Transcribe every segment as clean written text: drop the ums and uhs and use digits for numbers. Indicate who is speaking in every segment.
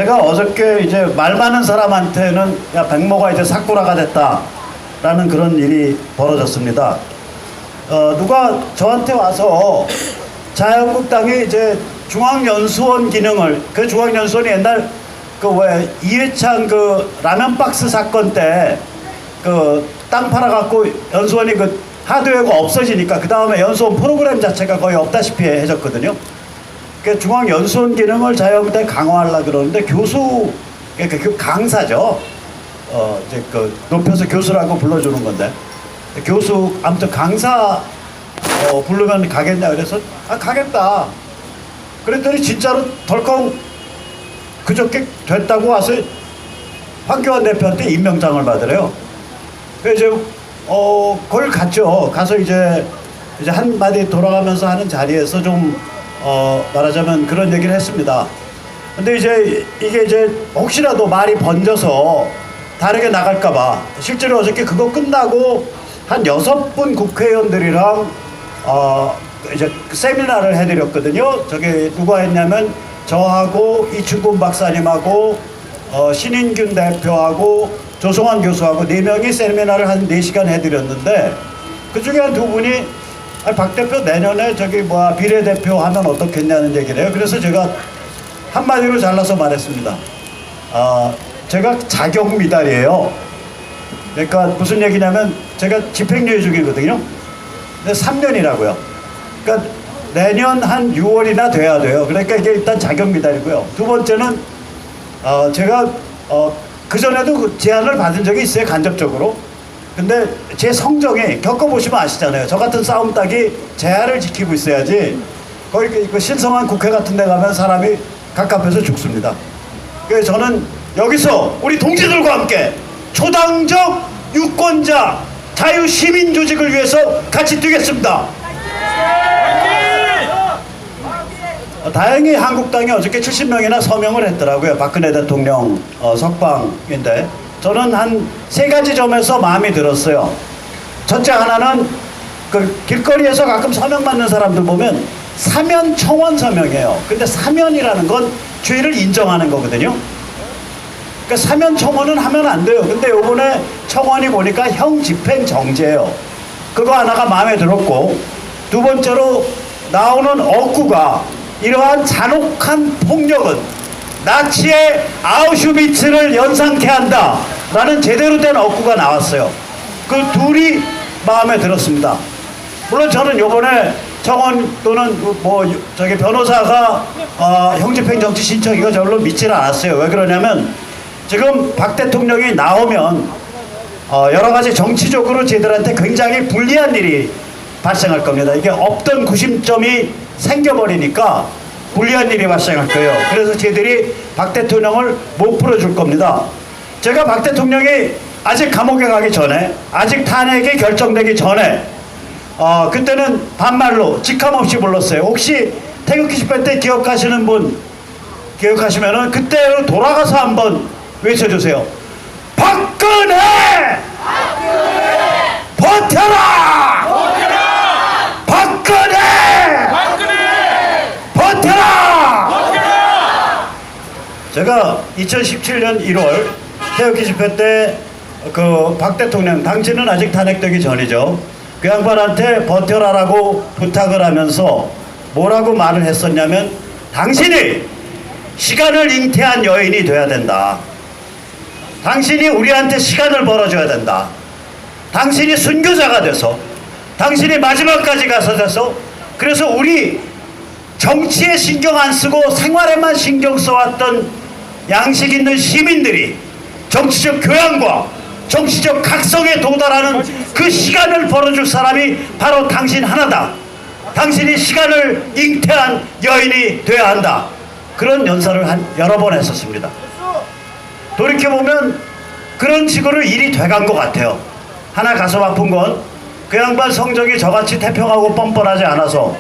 Speaker 1: 제가 어저께 이제 말 많은 사람한테는 야 백모가 이제 사쿠라가 됐다라는 그런 일이 벌어졌습니다. 누가 저한테 와서 자유한국당이 이제 중앙연수원 기능을, 그 중앙연수원이 옛날 그 왜 이회창 그 라면 박스 사건 때 그 땅 팔아갖고 연수원이 그 하드웨어가 없어지니까 그 다음에 연수원 프로그램 자체가 거의 없다시피 해졌거든요. 그 중앙연수원 기능을 자유한국당이 강화하려고 그러는데 교수, 그러니까 그 강사죠. 이제 그 높여서 교수라고 불러주는 건데 교수 아무튼 강사 부르면 가겠냐 그래서 가겠다. 그랬더니 진짜로 덜컹 그저께 됐다고 와서 황교안 대표한테 임명장을 받으래요. 그래서 이제 거길 갔죠. 가서 이제 한마디 돌아가면서 하는 자리에서 좀 말하자면 그런 얘기를 했습니다. 근데 이제 이게 이제 혹시라도 말이 번져서 다르게 나갈까봐 실제로 어저께 그거 끝나고 한 6분 국회의원들이랑 이제 세미나를 해드렸거든요. 저게 누가 했냐면 저하고 이충근 박사님하고 신인균 대표하고 조성환 교수하고 4명이 세미나를 한 4시간 해드렸는데 그 중에 한 2분이 박 대표 내년에 저기 비례대표 하면 어떻겠냐는 얘기를 해요. 그래서 제가 한마디로 잘라서 말했습니다. 제가 자격 미달이에요. 그러니까 무슨 얘기냐면 제가 집행유예 중이거든요. 근데 3년이라고요. 그러니까 내년 한 6월이나 돼야 돼요. 그러니까 이게 일단 자격 미달이고요. 두 번째는 제가 그전에도 그 제안을 받은 적이 있어요. 간접적으로. 근데 제 성정이 겪어보시면 아시잖아요. 저 같은 싸움닭이 제한을 지키고 있어야지 거의 그 신성한 국회 같은 데 가면 사람이 갑갑해서 죽습니다. 그래서 저는 여기서 우리 동지들과 함께 초당적 유권자 자유시민 조직을 위해서 같이 뛰겠습니다. 다행히 한국당이 어저께 70명이나 서명을 했더라고요. 박근혜 대통령 석방인데 저는 한 3가지 점에서 마음이 들었어요. 첫째 하나는 그 길거리에서 가끔 서명 받는 사람들 보면 사면 청원 서명이에요. 근데 사면이라는 건 죄를 인정하는 거거든요. 그러니까 사면 청원은 하면 안 돼요. 근데 요번에 청원이 보니까 형 집행 정지예요. 그거 하나가 마음에 들었고, 두 번째로 나오는 어구가 이러한 잔혹한 폭력은 나치의 아우슈비츠를 연상케 한다 라는 제대로 된 어구가 나왔어요. 그 둘이 마음에 들었습니다. 물론 저는 요번에 청원 또는 저기 변호사가 형집행정지 신청이가 저로 믿지는 않았어요. 왜 그러냐면 지금 박 대통령이 나오면 여러 가지 정치적으로 저희들한테 굉장히 불리한 일이 발생할 겁니다. 이게 없던 구심점이 생겨버리니까 불리한 일이 발생할 거예요. 그래서 저희들이 박 대통령을 못 풀어줄 겁니다. 제가 박 대통령이 아직 감옥에 가기 전에, 아직 탄핵이 결정되기 전에 그때는 반말로 직함 없이 불렀어요. 혹시 태극기 집회 때 기억하시는 분 기억하시면은 그때로 돌아가서 한번 외쳐주세요. 박근혜! 버텨라! 박근혜! 버텨라! 제가 2017년 1월 태극기 집회 때 그 박 대통령, 당시는 아직 탄핵되기 전이죠. 그 양반한테 버텨라라고 부탁을 하면서 뭐라고 말을 했었냐면 당신이 시간을 잉태한 여인이 돼야 된다. 당신이 우리한테 시간을 벌어줘야 된다. 당신이 순교자가 돼서 당신이 마지막까지 가서 돼서 그래서 우리 정치에 신경 안 쓰고 생활에만 신경 써왔던 양식 있는 시민들이 정치적 교양과 정치적 각성에 도달하는 그 시간을 벌어줄 사람이 바로 당신 하나다. 당신이 시간을 잉태한 여인이 돼야 한다. 그런 연설을 여러 번 했었습니다. 돌이켜보면 그런 식으로 일이 돼간 것 같아요. 하나 가슴 아픈 건 그 양반 성적이 저같이 태평하고 뻔뻔하지 않아서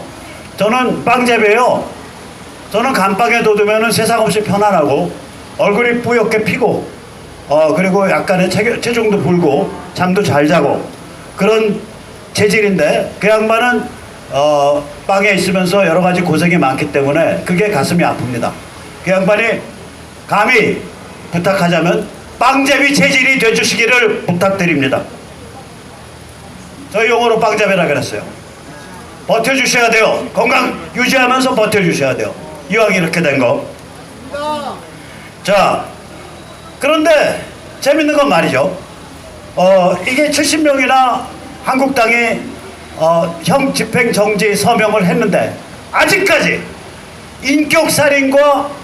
Speaker 1: 저는 빵재배요. 저는 감방에 둬두면 세상 없이 편안하고 얼굴이 뿌옇게 피고 그리고 약간의 체중도 불고 잠도 잘 자고 그런 체질인데 그 양반은 빵에 있으면서 여러 가지 고생이 많기 때문에 그게 가슴이 아픕니다. 그 양반이 감히 부탁하자면 빵잡이 체질이 되주시기를 부탁드립니다. 저희 용어로 빵잡이라 그랬어요. 버텨주셔야 돼요. 건강 유지하면서 버텨주셔야 돼요. 이왕 이렇게 된 거. 자, 그런데 재밌는 건 말이죠. 이게 70명이나 한국당이 형 집행 정지 서명을 했는데 아직까지 인격살인과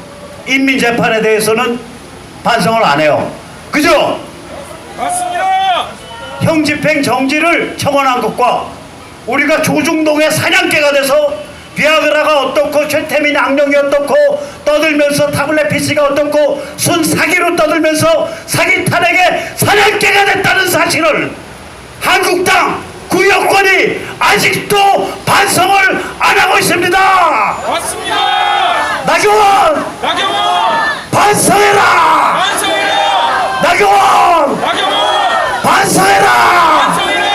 Speaker 1: 인민재판에 대해서는 반성을 안 해요. 그죠?
Speaker 2: 맞습니다.
Speaker 1: 형 집행 정지를 청원한 것과 우리가 조중동의 사냥개가 돼서 비아그라가 어떻고 최태민 악령이 어떻고 떠들면서 타블렛 PC가 어떻고 순 사기로 떠들면서 사기 탄핵의 사냥개가 됐다는 사실을 한국당 구여권이 아직도 반성을 안 하고 있습니다.
Speaker 2: 맞습니다.
Speaker 1: 나경원 반성해라.
Speaker 2: 반성해라.
Speaker 1: 나경원 반성해라.
Speaker 2: 반성해라.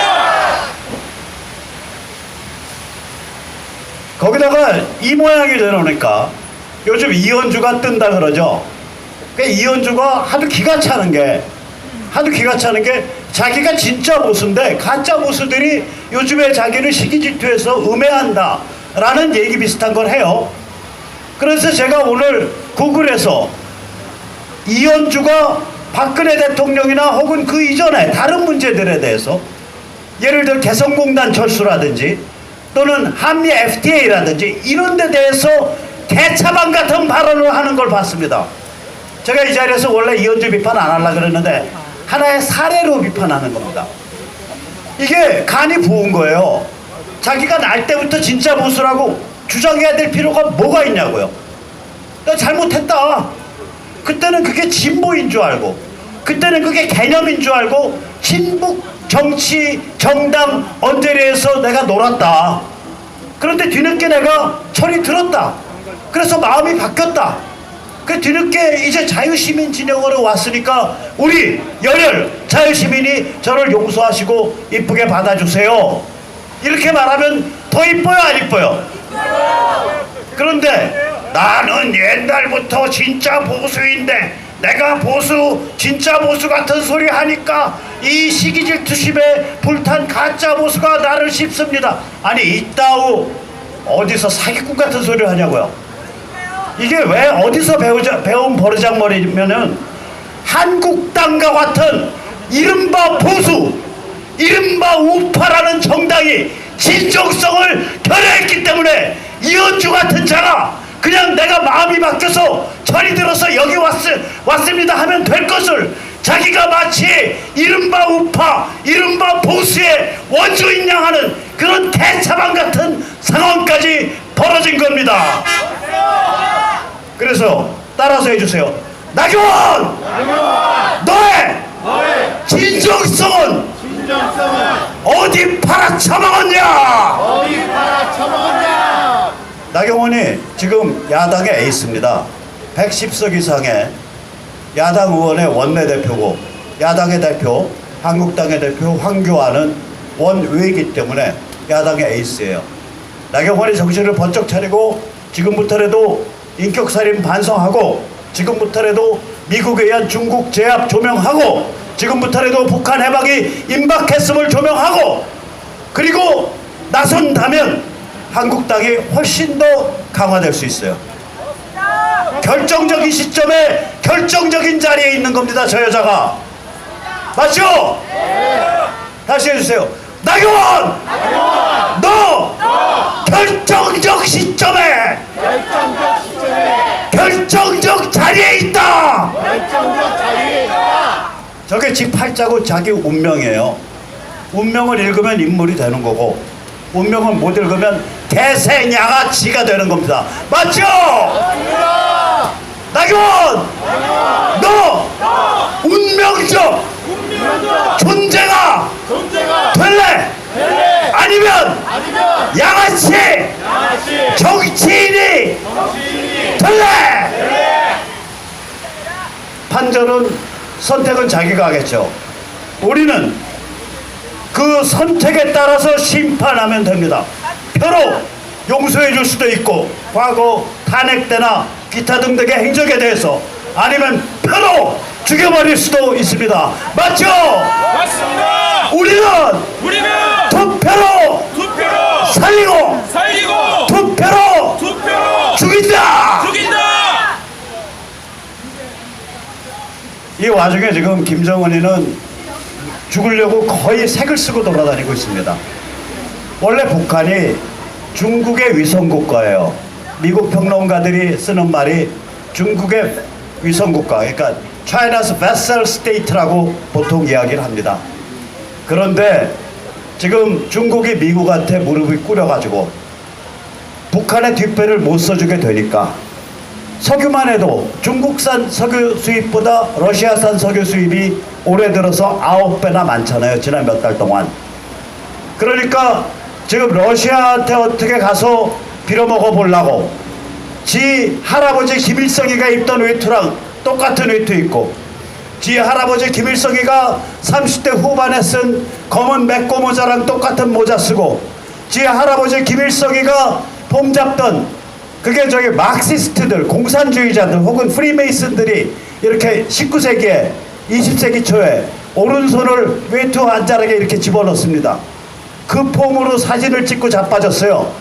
Speaker 1: 거기다가 이 모양이 되놓으니까 요즘 이현주가 뜬다 그러죠. 그 이현주가 하도 기가 차는 게 자기가 진짜 보수인데 가짜 보수들이 요즘에 자기를 시기 질투해서 음해한다 라는 얘기 비슷한 걸 해요. 그래서 제가 오늘 구글에서 이현주가 박근혜 대통령이나 혹은 그 이전에 다른 문제들에 대해서 예를 들어 개성공단 철수라든지 또는 한미 FTA라든지 이런 데 대해서 개차반 같은 발언을 하는 걸 봤습니다. 제가 이 자리에서 원래 이현주 비판 안 하려고 그랬는데 하나의 사례로 비판하는 겁니다. 이게 간이 부은 거예요. 자기가 날 때부터 진짜 보수라고 주장해야 될 필요가 뭐가 있냐고요. 나 잘못했다. 그때는 그게 진보인 줄 알고 그때는 그게 개념인 줄 알고 친북 정치 정당 언저리에서 내가 놀았다. 그런데 뒤늦게 내가 철이 들었다. 그래서 마음이 바뀌었다. 그 뒤늦게 이제 자유시민 진영으로 왔으니까 우리 열혈 자유시민이 저를 용서하시고 이쁘게 받아주세요. 이렇게 말하면 더 이뻐요 안 이뻐요? 그런데 나는 옛날부터 진짜 보수인데 내가 진짜 보수 같은 소리 하니까 이 시기 질투심에 불탄 가짜 보수가 나를 씹습니다. 아니 이따우 어디서 사기꾼 같은 소리를 하냐고요. 이게 왜 어디서 배운 버르장머리면은 한국당과 같은 이른바 보수 이른바 우파라는 정당이 진정성을 결여했기 때문에 이현주 같은 자가 그냥 내가 마음이 바뀌어서 철이 들어서 여기 왔습니다 하면 될 것을 자기가 마치 이른바 우파 이른바 보수의 원조인 양 하는 그런 개차반 같은 상황까지 벌어진 겁니다. 그래서 따라서 해주세요. 나경원! 너의 진정성은 어디 팔아쳐먹었냐? 나경원이 지금 야당의 에이스입니다. 110석 이상의 야당 의원의 원내대표고 야당의 대표, 한국당의 대표 황교안은 원외이기 때문에 야당의 에이스예요. 나경원이 정신을 번쩍 차리고 지금부터라도 인격살인 반성하고 지금부터라도 미국에 의한 중국 제압 조명하고 지금부터라도 북한 해방이 임박했음을 조명하고 그리고 나선다면 한국당이 훨씬 더 강화될 수 있어요. 결정적인 시점에 결정적인 자리에 있는 겁니다. 저 여자가. 맞죠? 다시 해주세요. 나경원! 너! 결정적 시점에 결정적 자리에 있다. 저게 지 팔자고 자기 운명이에요. 운명을 읽으면 인물이 되는 거고 운명을 못 읽으면 개새 양아치가 되는 겁니다. 맞죠? 나경원! 너 운명적 존재가 될래? 아니면 양아치 정치인이 될래? 판결은 선택은 자기가 하겠죠. 우리는 그 선택에 따라서 심판하면 됩니다. 표로 용서해 줄 수도 있고 과거 탄핵 때나 기타 등등의 행적에 대해서 아니면 표로 죽여버릴 수도 있습니다. 맞죠?
Speaker 2: 맞습니다.
Speaker 1: 우리는 투표로
Speaker 2: 투표로
Speaker 1: 살리고
Speaker 2: 살리고
Speaker 1: 투표로 죽인다. 이 와중에 지금 김정은이는 죽으려고 거의 색을 쓰고 돌아다니고 있습니다. 원래 북한이 중국의 위성국가예요. 미국 평론가들이 쓰는 말이 중국의 위성국가, 그러니까 China's vassal state라고 보통 이야기를 합니다. 그런데 지금 중국이 미국한테 무릎을 꿇어가지고 북한의 뒷배를 못 써주게 되니까 석유만 해도 중국산 석유 수입보다 러시아산 석유 수입이 올해 들어서 9배나 많잖아요. 지난 몇 달 동안. 그러니까 지금 러시아한테 어떻게 가서 빌어먹어 보려고 지 할아버지 김일성이가 입던 외투랑 똑같은 외투 입고 지 할아버지 김일성이가 30대 후반에 쓴 검은 맥고 모자랑 똑같은 모자 쓰고 지 할아버지 김일성이가 폼 잡던 그게 저기 마크시스트들, 공산주의자들 혹은 프리메이슨들이 이렇게 19세기에 20세기 초에 오른손을 외투 안자락에 이렇게 집어넣습니다. 그 폼으로 사진을 찍고 자빠졌어요.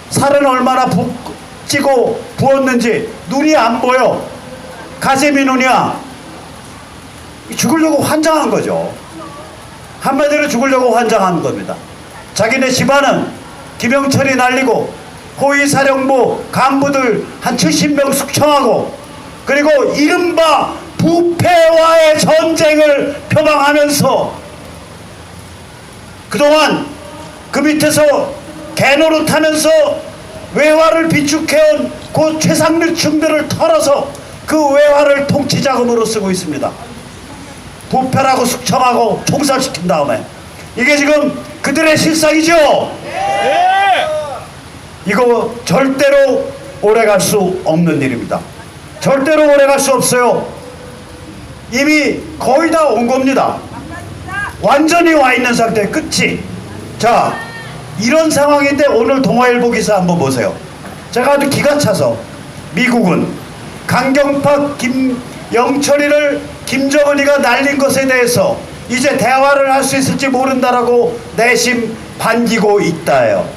Speaker 1: 살은 얼마나 찌고 부었는지 눈이 안 보여. 가재미 눈이야. 죽으려고 환장한 거죠. 한마디로 죽으려고 환장한 겁니다. 자기네 집안은 김영철이 날리고 호위사령부 간부들 한 70명 숙청하고 그리고 이른바 부패와의 전쟁을 표방하면서 그동안 그 밑에서 개노릇하면서 외화를 비축해온 그 최상류층들을 털어서 그 외화를 통치자금으로 쓰고 있습니다. 부패라고 숙청하고 총살시킨 다음에 이게 지금 그들의 실상이죠. 이거 절대로 오래갈 수 없는 일입니다. 절대로 오래갈 수 없어요. 이미 거의 다 온 겁니다. 완전히 와 있는 상태. 끝이. 자, 이런 상황인데 오늘 동아일보 기사 한번 보세요. 제가 아주 기가 차서 미국은 강경파 김영철이를 김정은이가 날린 것에 대해서 이제 대화를 할 수 있을지 모른다라고 내심 반기고 있다예요.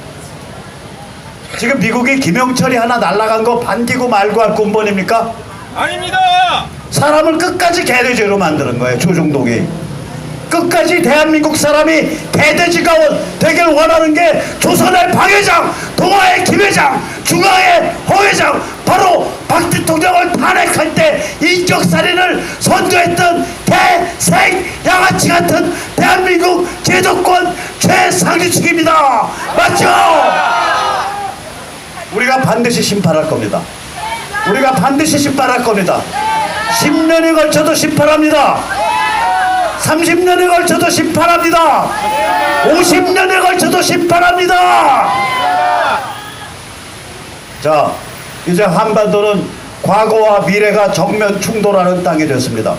Speaker 1: 지금 미국이 김영철이 하나 날아간 거 반기고 말고 할 근본입니까?
Speaker 2: 아닙니다.
Speaker 1: 사람을 끝까지 개돼지로 만드는 거예요. 조중동이 끝까지 대한민국 사람이 개돼지가 되길 원하는 게 조선의 박 회장, 동아의 김 회장, 중앙의 허 회장, 바로 박 대통령을 탄핵할 때 인격살인을 선도했던 개생 양아치 같은 대한민국 제도권 최상위층입니다. 맞죠? 우리가 반드시 심판할 겁니다. 우리가 반드시 심판할 겁니다. 10년에 걸쳐도 심판합니다. 30년에 걸쳐도 심판합니다. 50년에 걸쳐도 심판합니다. 자, 이제 한반도는 과거와 미래가 정면 충돌하는 땅이 됐습니다.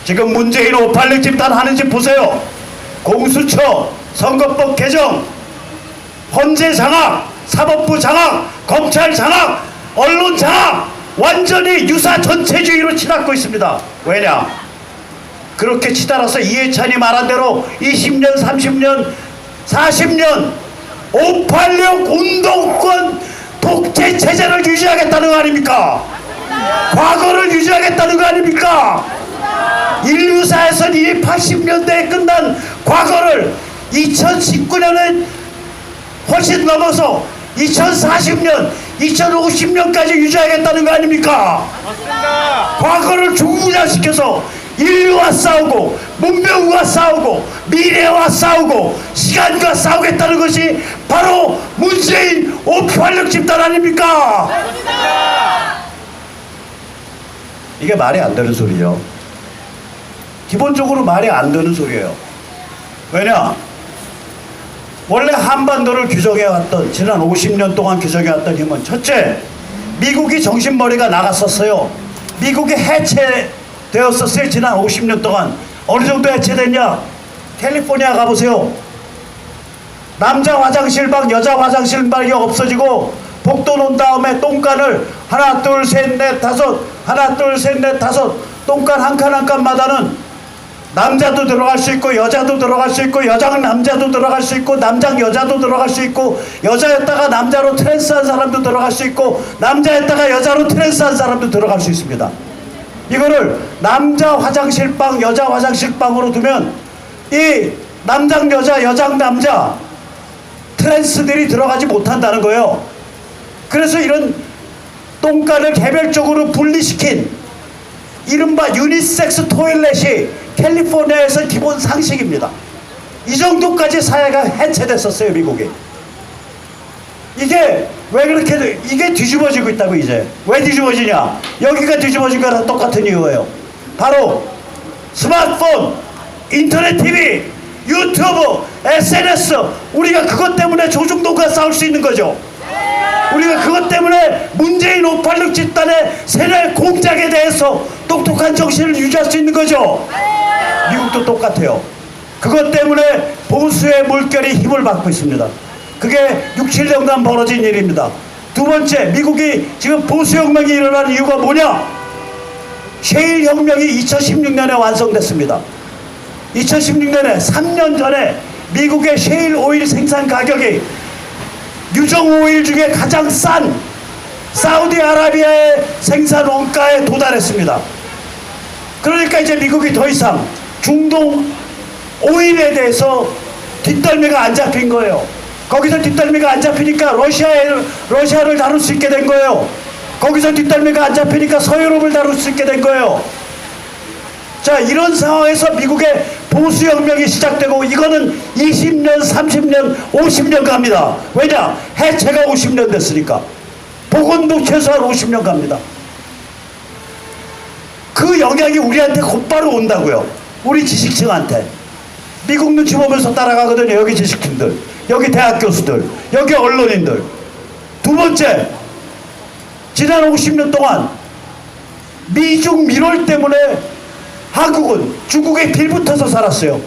Speaker 1: 지금 문재인 586 집단 하는 짓 보세요. 공수처, 선거법 개정, 헌재 장악, 사법부 장악, 검찰 장악, 언론 장악, 완전히 유사 전체주의로 치닫고 있습니다. 왜냐? 그렇게 치달아서 이해찬이 말한 대로 20년, 30년, 40년 586 운동권 독재 체제를 유지하겠다는 거 아닙니까? 과거를 유지하겠다는 거 아닙니까? 인류사에선 이 80년대에 끝난 과거를 2019년에 훨씬 넘어서 2040년, 2050년까지 유지하겠다는 거 아닙니까?
Speaker 2: 맞습니다.
Speaker 1: 과거를 중구장시켜서 인류와 싸우고 문명과 싸우고 미래와 싸우고 시간과 싸우겠다는 것이 바로 문재인 586 집단 아닙니까? 이게 말이 안 되는 소리죠. 기본적으로 말이 안 되는 소리예요. 왜냐? 원래 한반도를 규정해왔던 지난 50년 동안 규정해왔던 힘은 첫째, 미국이 정신머리가 나갔었어요. 미국이 해체되었었어요. 지난 50년 동안. 어느 정도 해체됐냐? 캘리포니아 가보세요. 남자 화장실방, 여자 화장실방이 없어지고 복도 놓은 다음에 똥간을 하나 둘 셋 넷 다섯 하나 둘 셋 넷 다섯 똥간 한 칸 한 칸마다는 남자도 들어갈 수 있고 여자도 들어갈 수 있고 여장 남자도 들어갈 수 있고 남장 여자도 들어갈 수 있고 여자였다가 남자로 트랜스한 사람도 들어갈 수 있고 남자였다가 여자로 트랜스한 사람도 들어갈 수 있습니다. 이거를 남자 화장실방 여자 화장실방으로 두면 이 남장 여자 여장 남자 트랜스들이 들어가지 못한다는 거예요. 그래서 이런 똥간을 개별적으로 분리시킨 이른바 유니섹스 토일렛이 캘리포니아에서 기본 상식입니다. 이 정도까지 사회가 해체됐었어요, 미국이. 이게 왜 그렇게 이게 뒤집어지고 있다고. 이제 왜 뒤집어지냐, 여기가 뒤집어진 거랑 똑같은 이유예요. 바로 스마트폰, 인터넷 TV, 유튜브, SNS, 우리가 그것 때문에 조중동과 싸울 수 있는 거죠. 우리가 그것 때문에 문재인 586 집단의 세뇌 공작에 대해서 똑똑한 정신을 유지할 수 있는 거죠. 미국도 똑같아요. 그것 때문에 보수의 물결이 힘을 받고 있습니다. 그게 6, 7년간 벌어진 일입니다. 두 번째, 미국이 지금 보수혁명이 일어난 이유가 뭐냐? 셰일 혁명이 2016년에 완성됐습니다. 2016년에 3년 전에 미국의 셰일 오일 생산 가격이 유정 오일 중에 가장 싼 사우디아라비아의 생산 원가에 도달했습니다. 그러니까 이제 미국이 더 이상 중동 오일에 대해서 뒷덜미가 안 잡힌 거예요. 거기서 뒷덜미가 안 잡히니까 러시아를 다룰 수 있게 된 거예요. 거기서 뒷덜미가 안 잡히니까 서유럽을 다룰 수 있게 된 거예요. 자, 이런 상황에서 미국의 보수혁명이 시작되고 이거는 20년, 30년, 50년 갑니다. 왜냐? 해체가 50년 됐으니까. 복원도 최소한 50년 갑니다. 그 영향이 우리한테 곧바로 온다고요. 우리 지식층한테. 미국 눈치 보면서 따라가거든요. 여기 지식층들, 여기 대학 교수들, 여기 언론인들. 두 번째, 지난 50년 동안 미중 밀월 때문에 한국은 중국에 빌붙어서 살았어요.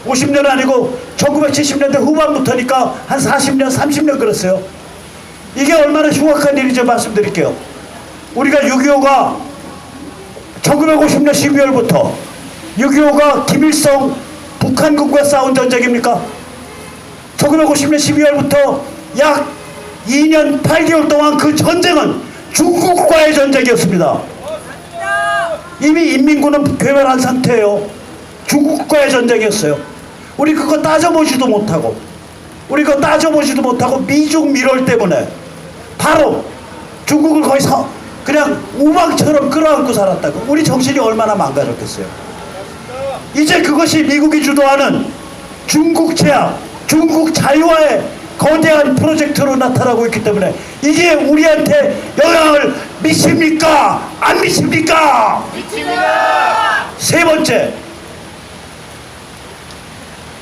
Speaker 1: 50년 아니고 1970년대 후반부터니까 한 40년, 30년 그랬어요. 이게 얼마나 흉악한 일인지 말씀드릴게요. 우리가 6.25가 1950년 12월부터 6.25가 김일성 북한군과 싸운 전쟁입니까? 1950년 12월부터 약 2년 8개월 동안 그 전쟁은 중국과의 전쟁이었습니다. 이미 인민군은 괴멸한 상태예요. 중국과의 전쟁이었어요. 우리 그거 따져보지도 못하고 미중 밀월 때문에 바로 중국을 거의 그냥 우방처럼 끌어안고 살았다고. 우리 정신이 얼마나 망가졌겠어요. 이제 그것이 미국이 주도하는 중국 제압, 중국 자유화의 거대한 프로젝트로 나타나고 있기 때문에 이게 우리한테 영향을 미칩니까? 안 미칩니까?
Speaker 2: 미칩니다.
Speaker 1: 세 번째,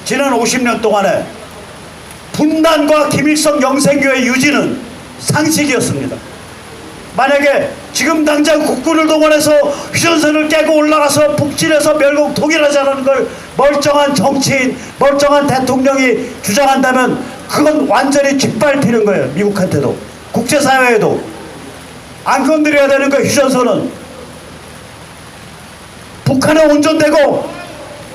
Speaker 1: 지난 50년 동안에 분단과 김일성 영생교의 유지는 상식이었습니다. 만약에 지금 당장 국군을 동원해서 휴전선을 깨고 올라가서 북진해서 멸국 통일하자는 걸 멀쩡한 정치인, 멀쩡한 대통령이 주장한다면 그건 완전히 짓밟히는 거예요. 미국한테도, 국제사회에도. 안 건드려야 되는 거예요. 휴전선은 북한에 온전되고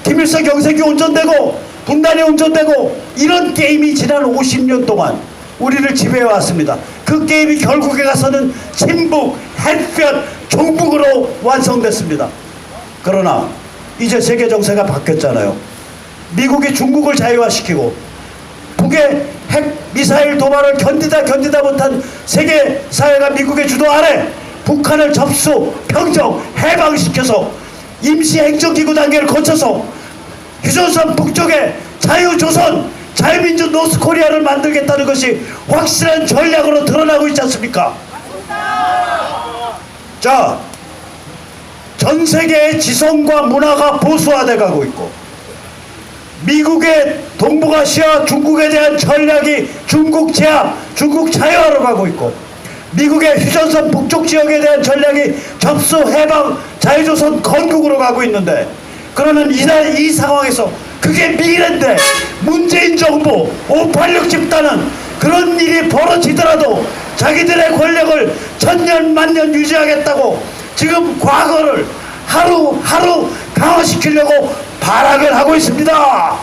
Speaker 1: 김일성 영생교 온전되고 분단이 온전되고, 이런 게임이 지난 50년 동안 우리를 지배해왔습니다. 그 게임이 결국에 가서는 친북, 햇볕, 종북으로 완성됐습니다. 그러나 이제 세계 정세가 바뀌었잖아요. 미국이 중국을 자유화시키고 북의 핵 미사일 도발을 견디다 못한 세계 사회가 미국의 주도 아래 북한을 접수, 평정, 해방시켜서 임시 행정기구 단계를 거쳐서 휴전선 북쪽에 자유조선, 자유민주 노스코리아를 만들겠다는 것이 확실한 전략으로 드러나고 있지 않습니까? 자, 전 세계의 지성과 문화가 보수화돼 가고 있고, 미국의 동북아시아 중국에 대한 전략이 중국 제압, 중국 자유화로 가고 있고, 미국의 휴전선 북쪽 지역에 대한 전략이 접수, 해방, 자유조선 건국으로 가고 있는데, 그러면 이 상황에서 그게 미래인데 문재인 정부 586 집단은 그런 일이 벌어지더라도 자기들의 권력을 천년 만년 유지하겠다고 지금 과거를 하루하루 강화시키려고 발악을 하고 있습니다.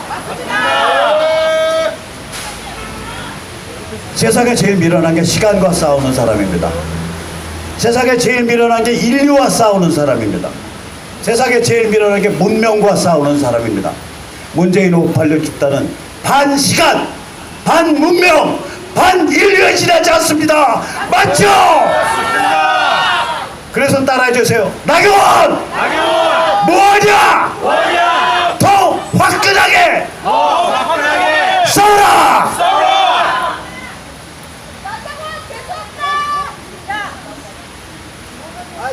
Speaker 1: 세상에 제일 미련한 게 시간과 싸우는 사람입니다. 세상에 제일 미련한 게 인류와 싸우는 사람입니다. 세상에 제일 미련한 게 문명과 싸우는 사람입니다. 문재인 586 집단은 반시간, 반문명, 반인류에 지나지 않습니다. 맞죠? 그래서 따라해주세요. 나경원! 뭐하냐? 더 화끈하게! 싸워라!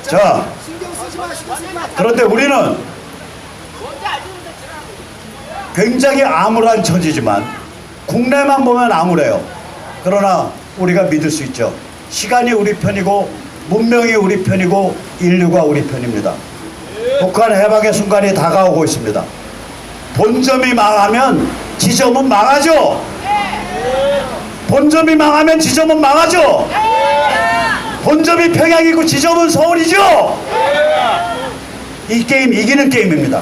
Speaker 1: 자, 그런데 우리는 굉장히 암울한 처지지만 국내만 보면 암울해요. 그러나 우리가 믿을 수 있죠. 시간이 우리 편이고 문명이 우리 편이고 인류가 우리 편입니다. 북한 해방의 순간이 다가오고 있습니다. 본점이 망하면 지점은 망하죠. 본점이 망하면 지점은 망하죠. 본점이 평양이고 지점은 서울이죠. 이 게임 이기는 게임입니다.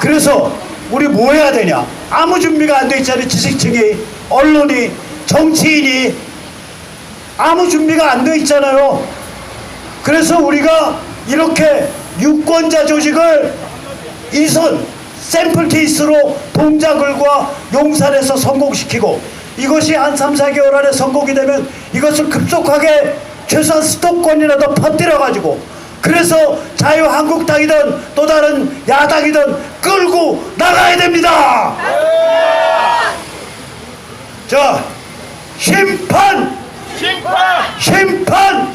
Speaker 1: 그래서 우리 뭐 해야 되냐? 아무 준비가 안 돼 있잖아요. 지식층이, 언론이, 정치인이 아무 준비가 안 돼 있잖아요. 그래서 우리가 이렇게 유권자 조직을 이선 샘플 케이스로 동작을과 용산에서 성공시키고 이것이 한 3, 4개월 안에 성공이 되면 이것을 급속하게 최소한 수도권이라도 퍼뜨려가지고 그래서 자유한국당이든 또 다른 야당이든 끌고 나가야 됩니다. 자, 심판!
Speaker 2: 심판!
Speaker 1: 심판!
Speaker 2: 심판!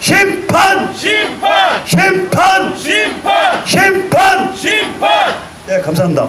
Speaker 1: 심판!
Speaker 2: 심판!
Speaker 1: 심판!
Speaker 2: 심판!
Speaker 1: 심판!
Speaker 2: 심판!
Speaker 1: 네, 감사합니다.